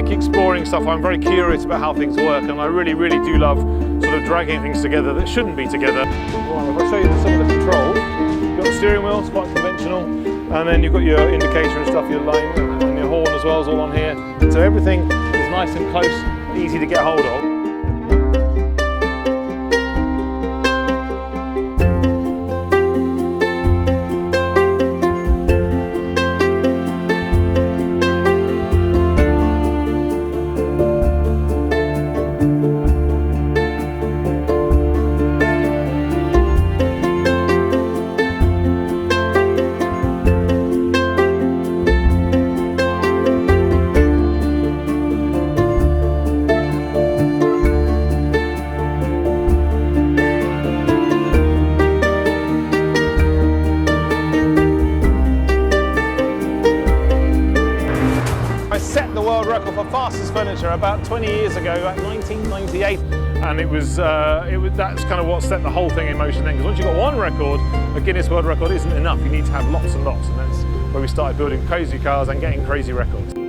like exploring stuff. I'm very curious about how things work, and I really do love sort of dragging things together that shouldn't be together. Right, if I show you some of the controls, you've got the steering wheel, it's quite conventional, and then you've got your indicator and stuff, your line and your horn as well is all on here. So everything is nice and close, easy to get hold of. Record for fastest furniture about 20 years ago, about 1998, and that's kind of what set the whole thing in motion then, because once you've got one record, a Guinness World Record isn't enough, you need to have lots and lots, and that's where we started building crazy cars and getting crazy records.